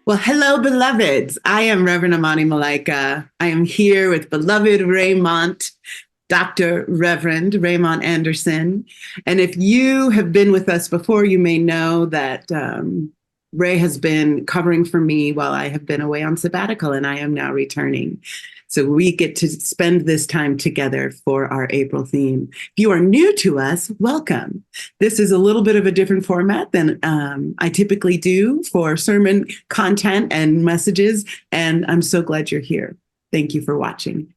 Well, hello, beloveds. I am Reverend Amani Malaika. I am here with beloved Raymont, Dr. Reverend Raymont Anderson. And if you have been with us before, you may know that Ray has been covering for me while I have been away on sabbatical, and I am now returning. So we get to spend this time together for our April theme. If you are new to us, welcome. This is a little bit of a different format than I typically do for sermon content and messages, and I'm so glad you're here. Thank you for watching.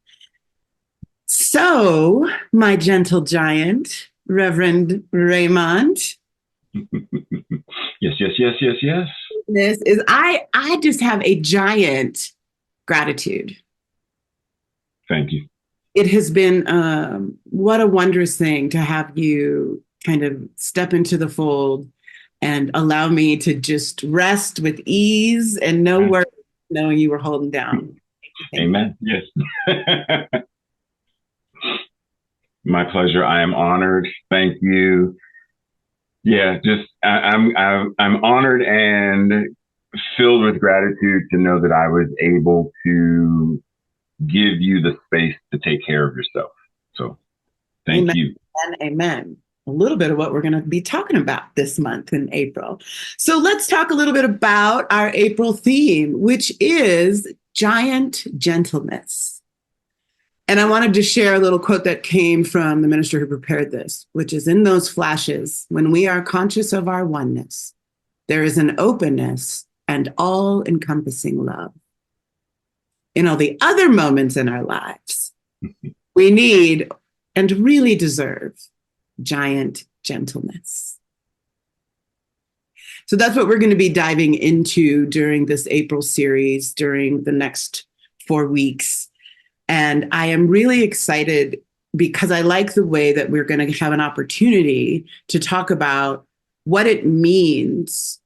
So, my gentle giant, Reverend Raymont. Yes. This is I just have a giant gratitude. Thank you. It has been what a wondrous thing to have you kind of step into the fold and allow me to just rest with ease and no worries, knowing you were holding down. Amen. Yes. My pleasure. I am honored. Thank you. Yeah, just I'm honored and filled with gratitude to know that I was able to give you the space to take care of yourself. So thank you. And amen. A little bit of what we're going to be talking about this month in April. So let's talk a little bit about our April theme, which is giant gentleness. And I wanted to share a little quote that came from the minister who prepared this, which is, in those flashes, when we are conscious of our oneness, there is an openness and all-encompassing love. In all the other moments in our lives, we need and really deserve giant gentleness. So that's what we're going to be diving into during this April series, during the next 4 weeks. And I am really excited because I like the way that we're going to have an opportunity to talk about what it means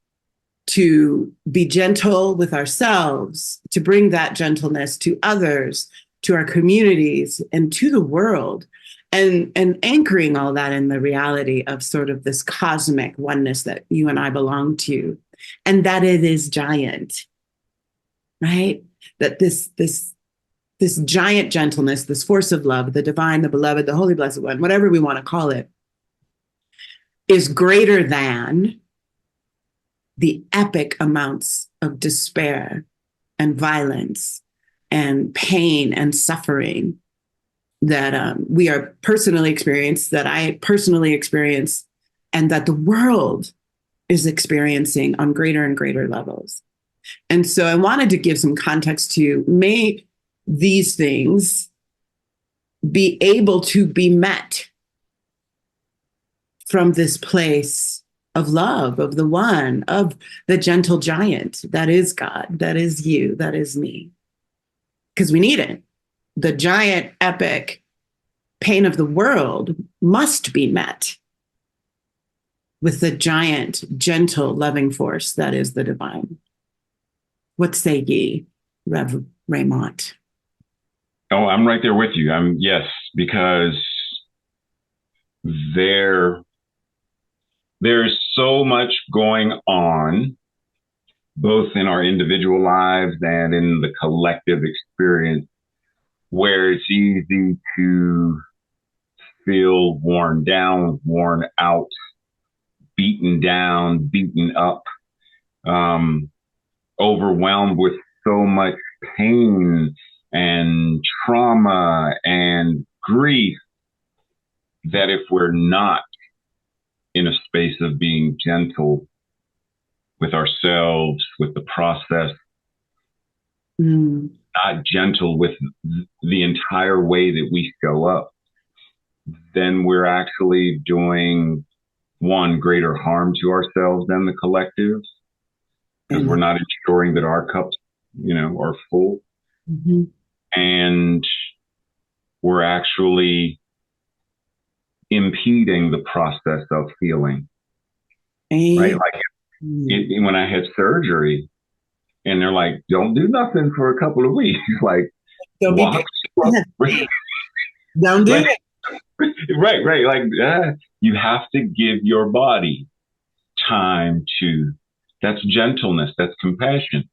to be gentle with ourselves, to bring that gentleness to others, to our communities, and to the world, and anchoring all that in the reality of sort of this cosmic oneness that you and I belong to, and that it is giant, right? That this giant gentleness, this force of love, the divine, the beloved, the holy, blessed one, whatever we want to call it, is greater than the epic amounts of despair and violence and pain and suffering that we are personally experienced, that I personally experience, and that the world is experiencing on greater and greater levels. And so I wanted to give some context to, may these things be able to be met from this place of love, of the one, of the gentle giant that is God, that is you, that is me. Because we need it. The giant, epic pain of the world must be met with the giant, gentle, loving force that is the divine. What say ye, Rev Raymont? Oh, I'm right there with you. Yes, because there's so much going on, both in our individual lives and in the collective experience, where it's easy to feel worn down, worn out, beaten down, beaten up, overwhelmed with so much pain and trauma and grief, that if we're not in a space of being gentle with ourselves, with the process, not gentle with the entire way that we show up, then we're actually doing, one, greater harm to ourselves than the collective, because we're not ensuring that our cups, are full. Mm-hmm. And we're actually impeding the process of healing. Right? Like when I had surgery and they're like, don't do nothing for a couple of weeks. Like, don't walk. Don't do it. It Right, right. Like you have to give your body time to. That's gentleness. That's compassion.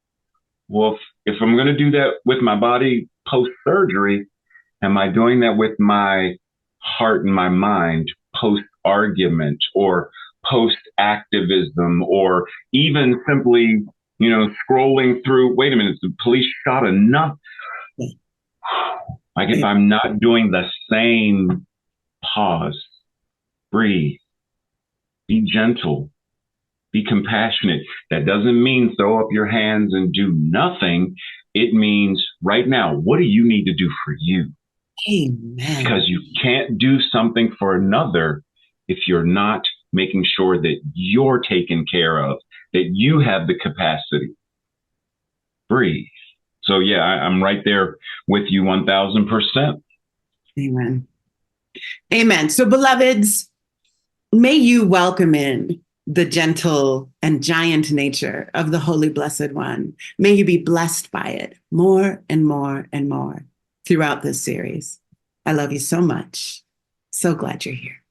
Well, if I'm going to do that with my body post surgery, am I doing that with my heart and my mind post argument or post activism or even simply, scrolling through? Wait a minute, the police shot enough. Like if I'm not doing the same, pause, breathe, be gentle, be compassionate. That doesn't mean throw up your hands and do nothing. It means right now, what do you need to do for you? Amen. Because you can't do something for another if you're not making sure that you're taken care of, that you have the capacity. Breathe. So, yeah, I'm right there with you 1000%. Amen. Amen. So, beloveds, may you welcome in the gentle and giant nature of the Holy Blessed One. May you be blessed by it more and more and more throughout this series. I love you so much. So glad you're here.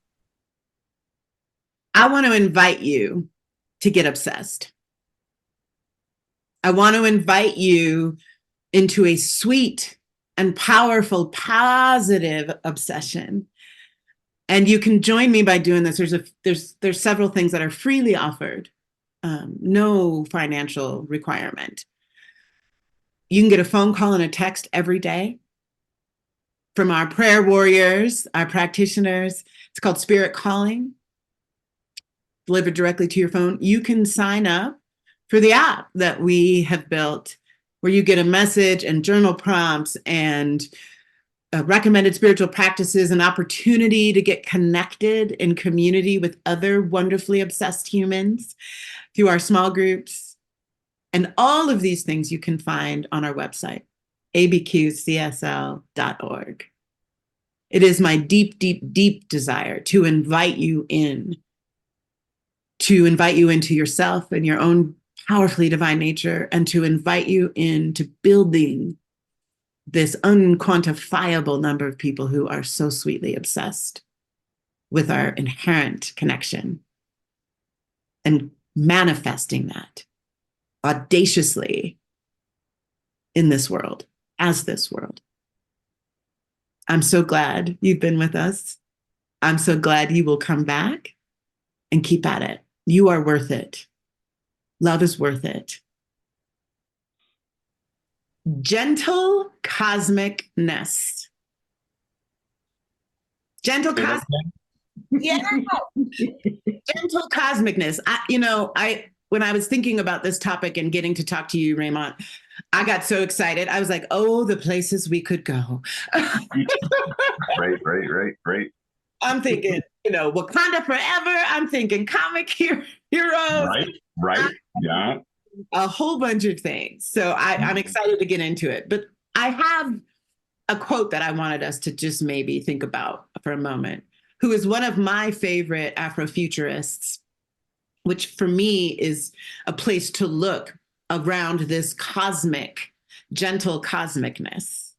I want to invite you to get obsessed. I want to invite you into a sweet and powerful, positive obsession. And you can join me by doing this. There's several things that are freely offered, no financial requirement. You can get a phone call and a text every day from our prayer warriors, our practitioners. It's called Spirit Calling, delivered directly to your phone. You can sign up for the app that we have built, where you get a message and journal prompts and recommended spiritual practices, an opportunity to get connected in community with other wonderfully obsessed humans through our small groups. And all of these things you can find on our website, abqcsl.org. It is my deep, deep, deep desire to invite you into yourself and your own powerfully divine nature, and to invite you into building this unquantifiable number of people who are so sweetly obsessed with our inherent connection and manifesting that audaciously in this world, as this world. I'm so glad you've been with us. I'm so glad you will come back and keep at it. You are worth it. Love is worth it. Gentle cosmic-ness. Gentle cosmic. Yeah. Gentle cosmic-ness. When I was thinking about this topic and getting to talk to you, Raymont, I got so excited. I was like, oh, the places we could go. Right. I'm thinking, Wakanda forever. I'm thinking comic heroes. Right. Yeah. A whole bunch of things. So I'm excited to get into it. But I have a quote that I wanted us to just maybe think about for a moment, who is one of my favorite Afrofuturists, which for me is a place to look around this gentle cosmic-ness,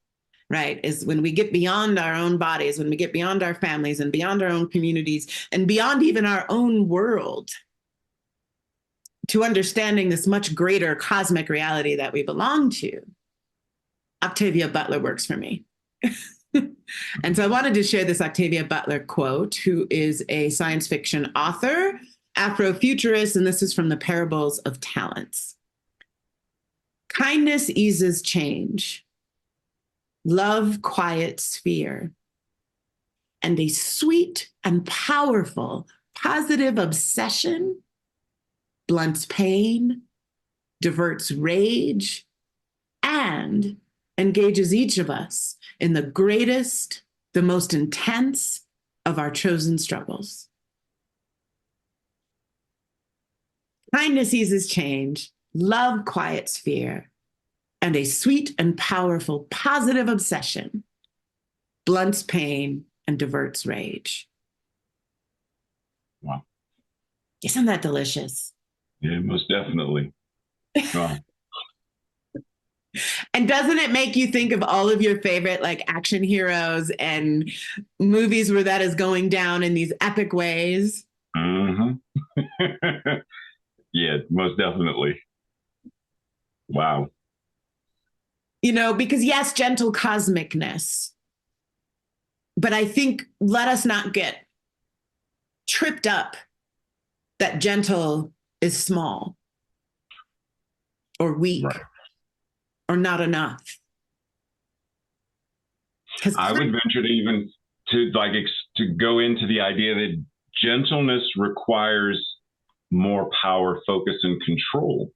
right? Is when we get beyond our own bodies, when we get beyond our families and beyond our own communities and beyond even our own world, to understanding this much greater cosmic reality that we belong to. Octavia Butler works for me. And so I wanted to share this Octavia Butler quote, who is a science fiction author, Afrofuturist, and this is from the Parables of Talents. Kindness eases change. Love quiets fear. And a sweet and powerful positive obsession blunts pain, diverts rage, and engages each of us in the greatest, the most intense of our chosen struggles. Kindness eases change, love quiets fear, and a sweet and powerful positive obsession blunts pain and diverts rage. Wow. Isn't that delicious? Yeah, most definitely. Wow. And doesn't it make you think of all of your favorite like action heroes and movies where that is going down in these epic ways? Mm-hmm. Yeah, most definitely. Wow. Because yes, gentle cosmic-ness, but I think let us not get tripped up that gentle is small or weak Right. or not enough. Because I would venture to even to go into the idea that gentleness requires more power, focus, and control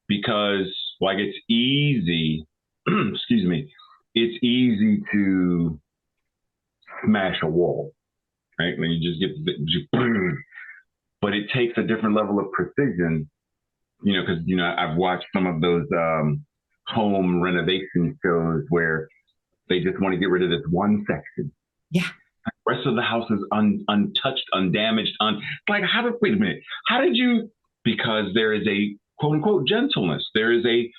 because like it's easy, excuse me, it's easy to smash a wall, right? When you just but it takes a different level of precision, because I've watched some of those home renovation shows where they just want to get rid of this one section. yeah, The rest of the house is untouched, undamaged. Like, wait a minute. How did you? Because there is a quote unquote gentleness. There is a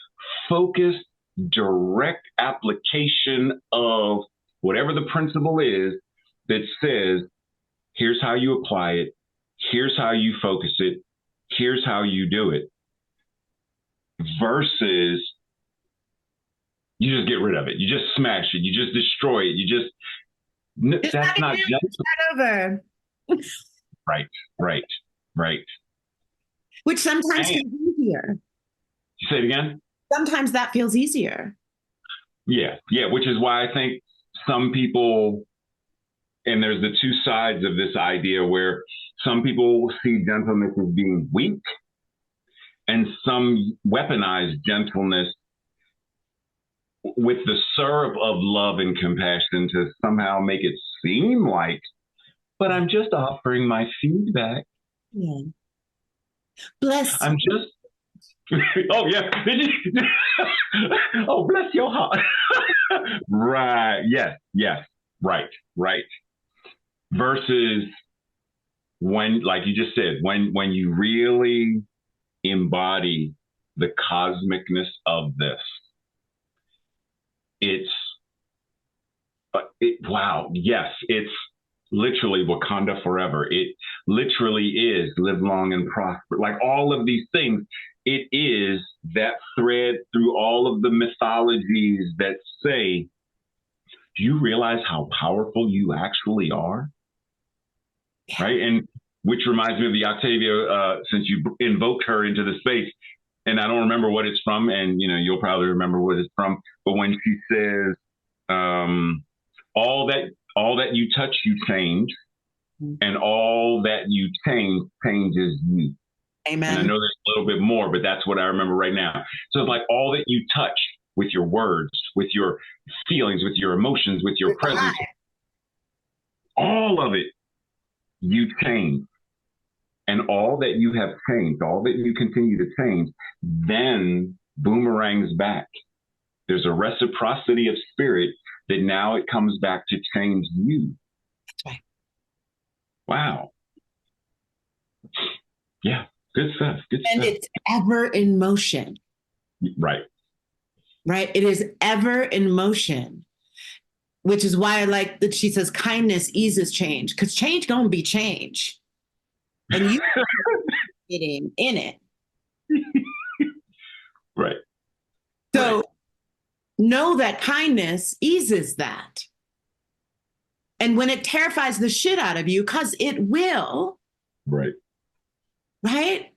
focused, direct application of whatever the principle is that says, here's how you apply it. Here's how you focus it. Here's how you do it. Versus you just get rid of it. You just smash it. You just destroy it. That's not gentle. over. Right, right, right. Which sometimes And feels easier. you say it again? Sometimes that feels easier. Yeah, yeah, which is why I think some people, and there's the two sides of this idea where some people see gentleness as being weak, and some weaponize gentleness with the syrup of love and compassion to somehow make it seem like, but I'm just offering my feedback. Yeah. Bless I'm you. just, oh, yeah. Oh, bless your heart. Right. Yes. Yes. Right. Right. Versus when, like you just said, when you really embody the cosmicness of this, it's wow. Yes, it's literally Wakanda forever. It literally is live long and prosper. Like all of these things, it is that thread through all of the mythologies that say, do you realize how powerful you actually are? Right. And which reminds me of the Octavia, since you invoked her into the space, and I don't remember what it's from, and you'll probably remember what it's from. But when she says, um, all that you touch, you change, and all that you change changes you. And I Amen. know there's a little bit more, but that's what I remember right now. So it's like all that you touch with your words, with your feelings, with your emotions, with your presence, all of it, you change. And all that you have changed, all that you continue to change, then boomerangs back. There's a reciprocity of spirit that now it comes back to change you. That's right. Wow. Yeah. Good stuff. Good And stuff. it's ever in motion, Right. right? It is ever in motion, which is why I like that she says kindness eases change, because change gonna be change. And you getting in it. Right. So Right. know that kindness eases that. And when it terrifies the shit out of you, because it will, Right. right?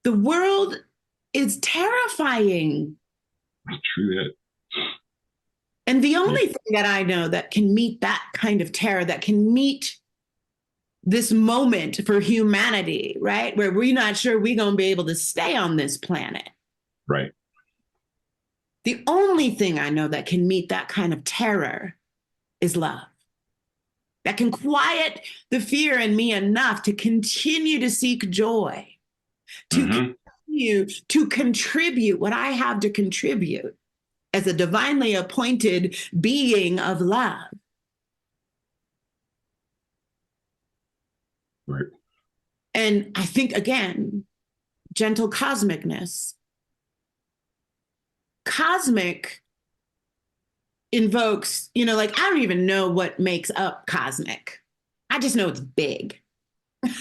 The world is terrifying. True that. And the Yeah. only thing that I know that can meet that kind of terror, that can meet this moment for humanity, right? Where we're not sure we're going to be able to stay on this planet. Right. The only thing I know that can meet that kind of terror is love. That can quiet the fear in me enough to continue to seek joy, to continue to contribute what I have to contribute as a divinely appointed being of love. Right. And I think, again, gentle cosmicness cosmic invokes, you know, like I don't even know what makes up cosmic. I just know it's big,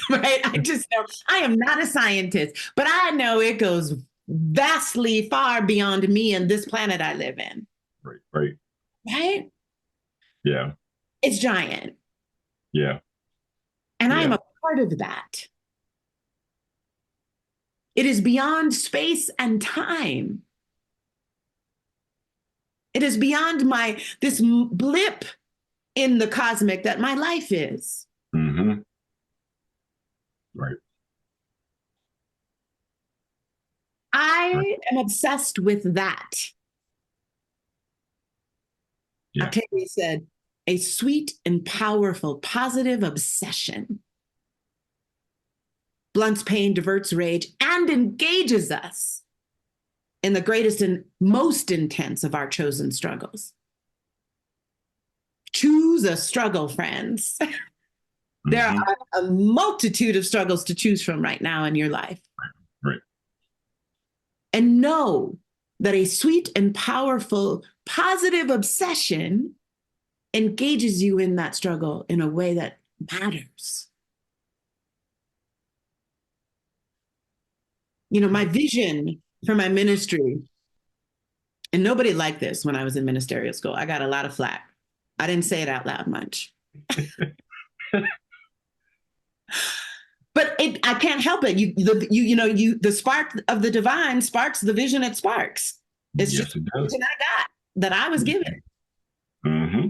right? I just know I am not a scientist, but I know it goes vastly far beyond me and this planet I live in. Right. Right. Right? Yeah. It's giant. Yeah. And I am Yeah. a part of that. It is beyond space and time. It is beyond my this blip in the cosmic that my life is. Mm-hmm. Right. Right. I am obsessed with that. Yeah. Octavia said, a sweet and powerful positive obsession blunts pain, diverts rage, and engages us in the greatest and most intense of our chosen struggles. Choose a struggle, friends. There Mm-hmm. are a multitude of struggles to choose from right now in your life. Right. And know that a sweet and powerful positive obsession engages you in that struggle in a way that matters. You know, my vision for my ministry, and nobody liked this when I was in ministerial school. I got a lot of flack. I didn't say it out loud much. But I can't help it. The spark of the divine sparks the vision it sparks. It's Yes, just it the does. vision I got that I was given. Mm-hmm.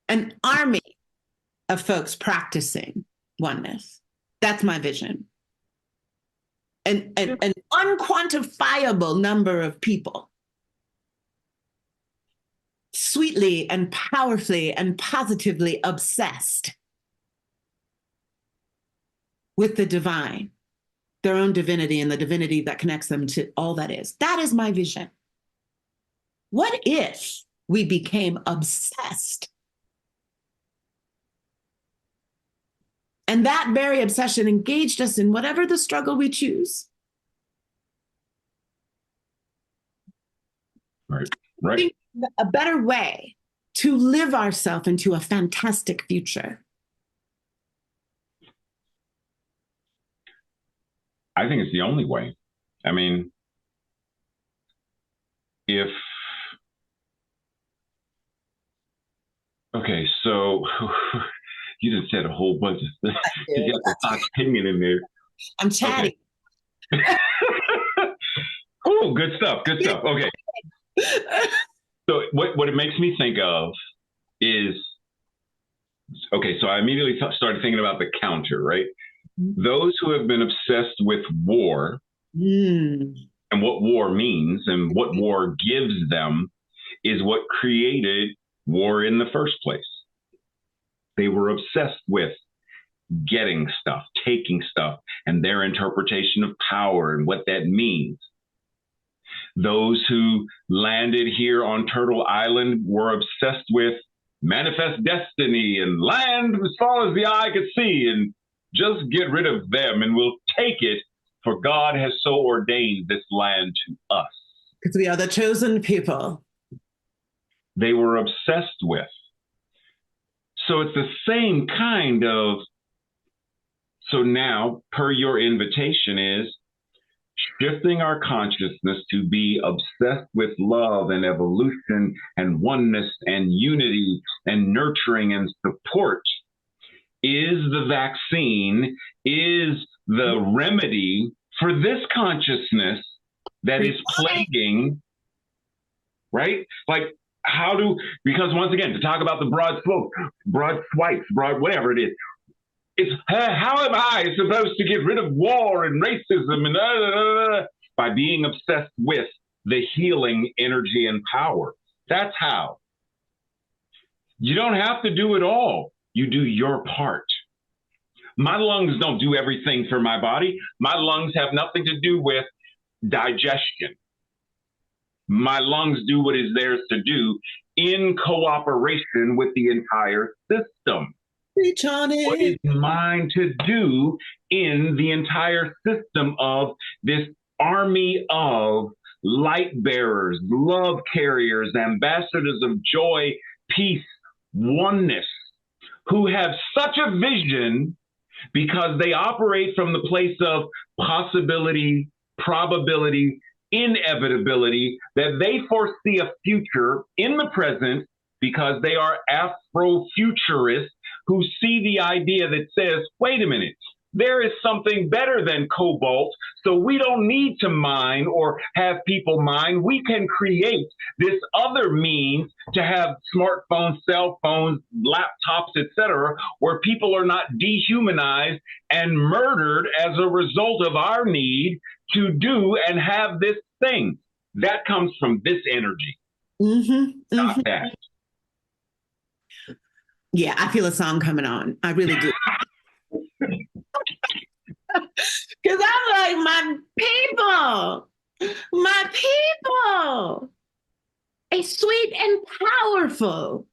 An army of folks practicing oneness. That's my vision. An unquantifiable number of people sweetly and powerfully and positively obsessed with the divine, their own divinity and the divinity that connects them to all that is. That is my vision. What if we became obsessed? And that very obsession engaged us in whatever the struggle we choose. Right. Right. I think a better way to live ourselves into a fantastic future. I think it's the only way. I mean, if okay, so you just said a whole bunch of stuff. You got the hot opinion in there. I'm chatty. Okay. Oh, good stuff. Good stuff. Okay. So what it makes me think of is okay. So I immediately started thinking about the counter, right? Those who have been obsessed with war and what war means and what war gives them is what created war in the first place. They were obsessed with getting stuff, taking stuff, and their interpretation of power and what that means. Those who landed here on Turtle Island were obsessed with manifest destiny and land as far as the eye could see and just get rid of them and we'll take it, for God has so ordained this land to us. Because we are the chosen people. They were obsessed with. So it's the same kind of, so now, per your invitation, is shifting our consciousness to be obsessed with love and evolution and oneness and unity and nurturing and support is the vaccine, is the remedy for this consciousness that is plaguing, right? Like, because once again, to talk about the broad slope, broad swipes, broad whatever it is, it's how am I supposed to get rid of war and racism and by being obsessed with the healing energy and power? That's how. You don't have to do it all. You do your part. My lungs don't do everything for my body. My lungs have nothing to do with digestion. My lungs do what is theirs to do in cooperation with the entire system. Reach on it. What is mine to do in the entire system of this army of light bearers, love carriers, ambassadors of joy, peace, oneness, who have such a vision because they operate from the place of possibility, probability, inevitability, that they foresee a future in the present because they are Afrofuturists who see the idea that says, wait a minute, there is something better than cobalt, so we don't need to mine or have people mine. We can create this other means to have smartphones, cell phones, laptops, etc., where people are not dehumanized and murdered as a result of our need to do and have this thing. That comes from this energy, not that. Yeah, I feel a song coming on. I really do. Because I'm like, my people, a sweet and powerful,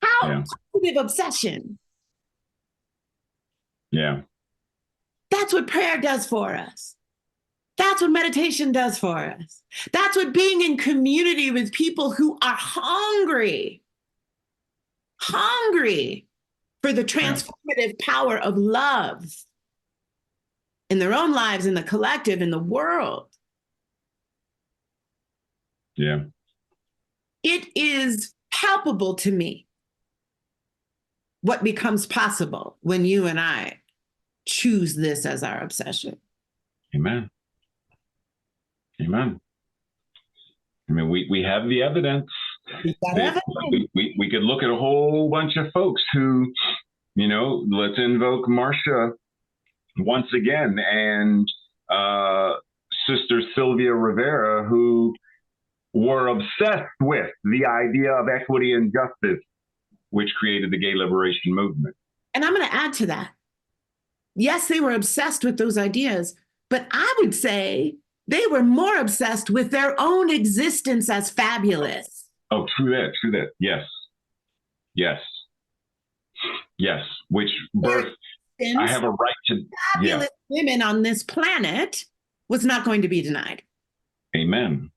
positive obsession. Yeah. That's what prayer does for us. That's what meditation does for us. That's what being in community with people who are hungry for the transformative power of love in their own lives, in the collective, in the world. Yeah. It is palpable to me what becomes possible when you and I choose this as our obsession. Amen. Amen. I mean, we have the evidence. We could look at a whole bunch of folks who, let's invoke Marcia once again and Sister Sylvia Rivera, who were obsessed with the idea of equity and justice, which created the gay liberation movement. And I'm going to add to that. Yes, they were obsessed with those ideas, but I would say they were more obsessed with their own existence as fabulous. Oh, true that. Yes. Which birth, I have a right to. Fabulous women on this planet was not going to be denied. Amen.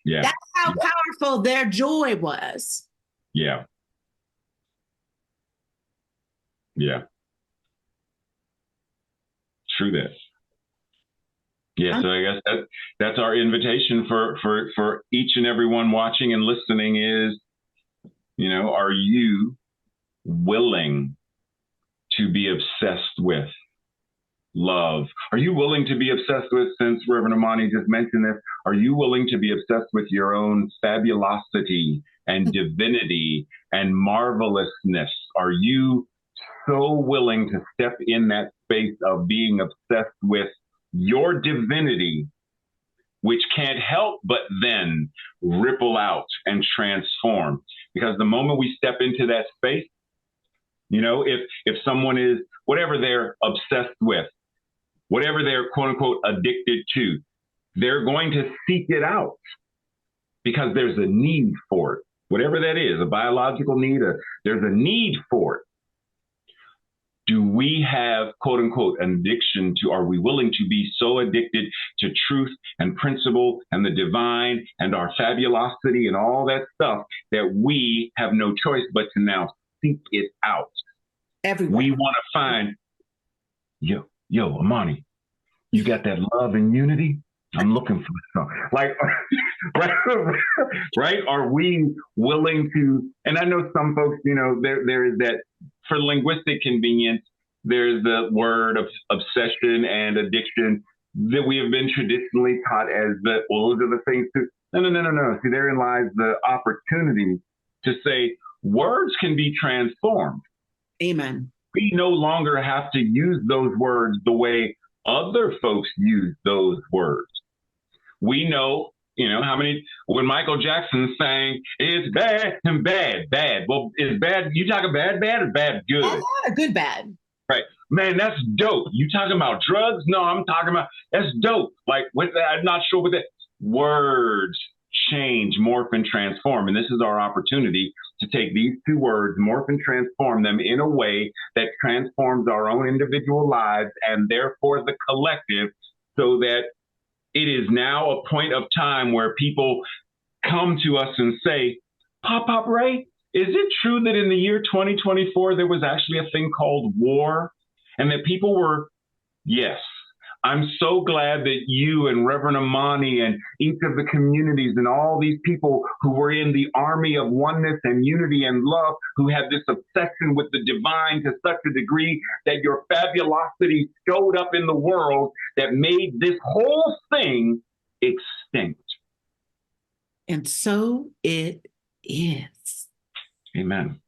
Yeah. That's how powerful their joy was. Yeah. True that. Yeah, so I guess that's our invitation for each and every one watching and listening is, are you willing to be obsessed with love? Are you willing to be obsessed with, since Reverend Amani just mentioned this, are you willing to be obsessed with your own fabulosity and divinity and marvelousness? Are you so willing to step in that space of being obsessed with your divinity, which can't help but then ripple out and transform? Because the moment we step into that space, if someone is, whatever they're obsessed with, whatever they're quote unquote addicted to, they're going to seek it out because there's a need for it. Whatever that is, a biological need, there's a need for it. Do we have, quote unquote, an addiction to, are we willing to be so addicted to truth and principle and the divine and our fabulosity and all that stuff that we have no choice but to now seek it out? Everywhere. We want to find, yo, Amani, you got that love and unity? I'm looking for some. Like, right? Are we willing to, and I know some folks, there is that, for linguistic convenience, there's the word of obsession and addiction that we have been traditionally taught as those are the things to, no. See, therein lies the opportunity to say words can be transformed. Amen. We no longer have to use those words the way other folks use those words. We know, when Michael Jackson sang, it's bad and bad. Well, is bad, you talking bad or bad good? Good bad. Right. Man, that's dope. You talking about drugs? No, I'm talking about, that's dope. Like, I'm not sure what that, words change, morph, and transform. And this is our opportunity to take these two words, morph and transform them in a way that transforms our own individual lives and therefore the collective, so that it is now a point of time where people come to us and say, Pop Ray, is it true that in the year 2024 there was actually a thing called war? And that people were, yes. I'm so glad that you and Reverend Amani and each of the communities and all these people who were in the army of oneness and unity and love, who had this obsession with the divine to such a degree that your fabulosity showed up in the world that made this whole thing extinct. And so it is. Amen.